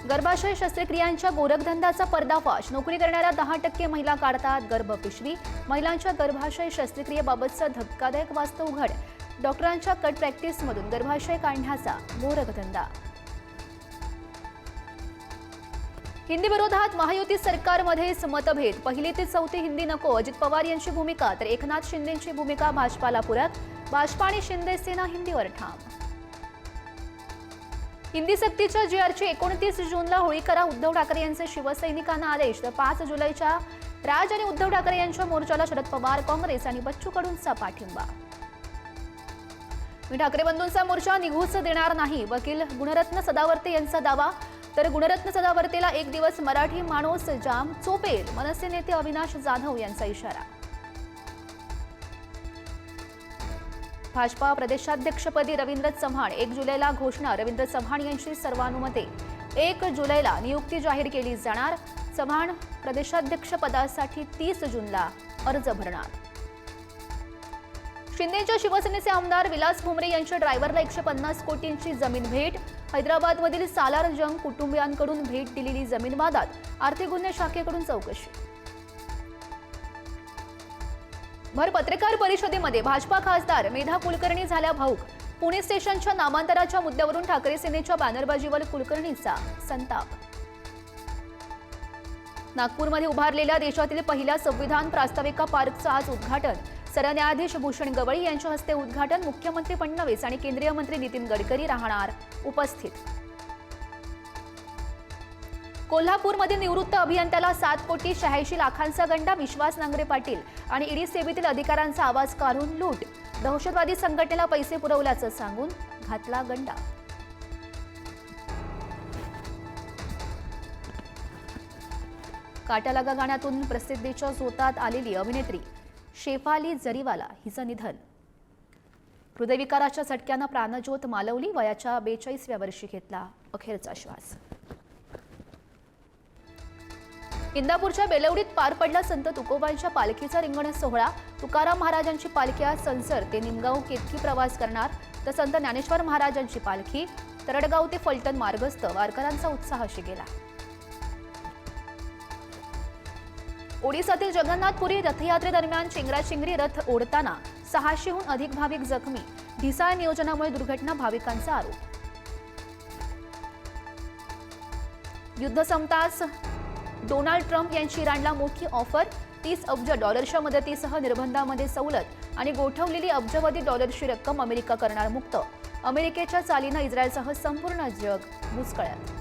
गर्भाशय शस्त्रक्रियांच्या गोरखधंद्याचा पर्दाफाश. नोकरी करणाऱ्या 10% महिला काढतात गर्भपिशवी. महिलांच्या गर्भाशय शस्त्रक्रियेबाबतचं धक्कादायक वास्तव उघड. डॉक्टरांच्या कट प्रॅक्टिसमधून गर्भाशय काढण्याचा गोरखधंदा. हिंदी विरोधात महायुती सरकारमध्येच मतभेद. पहिली ते चौथी हिंदी नको, अजित पवार यांची भूमिका, तर एकनाथ शिंदेंची भूमिका भाजपाला पूरक. भाजपा आणि शिंदे सेना हिंदीवर ठाम. हिंदी सक्तीच्या GRची 29 जूनला होळी करा. उद्धव ठाकरे यांचे शिवसैनिकांना आदेश. तर 5 जुलैच्या राज आणि उद्धव ठाकरे यांच्या मोर्चाला शरद पवार, काँग्रेस आणि बच्चू कडूंचा पाठिंबा. मी ठाकरे बंधूंचा मोर्चा निघूच देणार नाही, वकील गुणरत्न सदावर्ते यांचा दावा. तर गुणरत्न सदावर्तेला एक दिवस मराठी माणूस जाम चोपेल. मनसे नेते अविनाश जाधव यांचा इशारा. भाजपा प्रदेशाध्यक्षपदी रवींद्र चव्हाण. 1 जुलैला घोषणा. रवींद्र चव्हाण यांची सर्वानुमते. 1 जुलैला नियुक्ती जाहीर केली जाणार. चव्हाण प्रदेशाध्यक्षपदासाठी 30 जूनला अर्ज भरणार. शिंदेच्या शिवसेनेचे आमदार विलास भुमरे यांच्या ड्रायव्हरला 150 कोटींची जमीन भेट. हैदराबादमधील सालार जंग कुटुंबियांकडून भेट दिलेली जमीन वादात. आर्थिक गुन्हे शाखेकडून चौकशी. भर पत्रकार परिषदेमध्ये भाजपा खासदार मेधा कुलकर्णी झाल्या भाऊक. पुणे स्टेशनच्या नामांतराच्या मुद्द्यावरून ठाकरे सेनेच्या बॅनरबाजीवर कुलकर्णींचा संताप. नागपूरमध्ये उभारलेल्या देशातील पहिल्या संविधान प्रास्ताविका पार्कचं आज उद्घाटन. सरन्यायाधीश भूषण गवळी यांच्या हस्ते उद्घाटन. मुख्यमंत्री फडणवीस आणि केंद्रीय मंत्री नितीन गडकरी राहणार उपस्थित. कोल्हापूरमध्ये निवृत्त अभियंत्याला 7,86,00,000चा गंडा. विश्वास नांगरे पाटील आणि ईडी सेवेतील अधिकाऱ्यांचा आवाज काढून लूट. दहशतवादी संघटनेला पैसे पुरवल्याचं सांगून घातला गंडा. काटालागा गाण्यातून प्रसिद्धीच्या झोतात आलेली अभिनेत्री शेफाली जरीवाला हिचं निधन. हृदयविकाराच्या झटक्यानं प्राणज्योत मालवली. वयाच्या 42व्या वर्षी घेतला अखेरचा श्वास. इंदापूरच्या बेलवडीत पार पडला संत तुकोबांच्या पालखीचा रिंगण सोहळा. तुकाराम महाराजांची पालखी आज संसर ते निमगाव केतकी प्रवास करणार. तर संत ज्ञानेश्वर महाराजांची पालखी तरडगाव ते फलटण मार्गस्थ. वारकऱ्यांचा उत्साह शिगेला. ओडिसातील जगन्नाथपुरी रथयात्रेदरम्यान चेंगराचेंगरी. रथ ओढताना 600हून अधिक भाविक जखमी. ढिसाळ नियोजनामुळे दुर्घटना. भाविकांचा आरोप. युद्ध संपताच डोनाल्ड ट्रम्प यांची इराणला मोठी ऑफर. $30 अब्ज मदतीसह निर्बंधांमध्ये सवलत आणि गोठवलेली अब्जवधी डॉलरची रक्कम अमेरिका करणार मुक्त. अमेरिकेच्या चालीनं इस्रायलसह संपूर्ण जग बुचकळ्यात.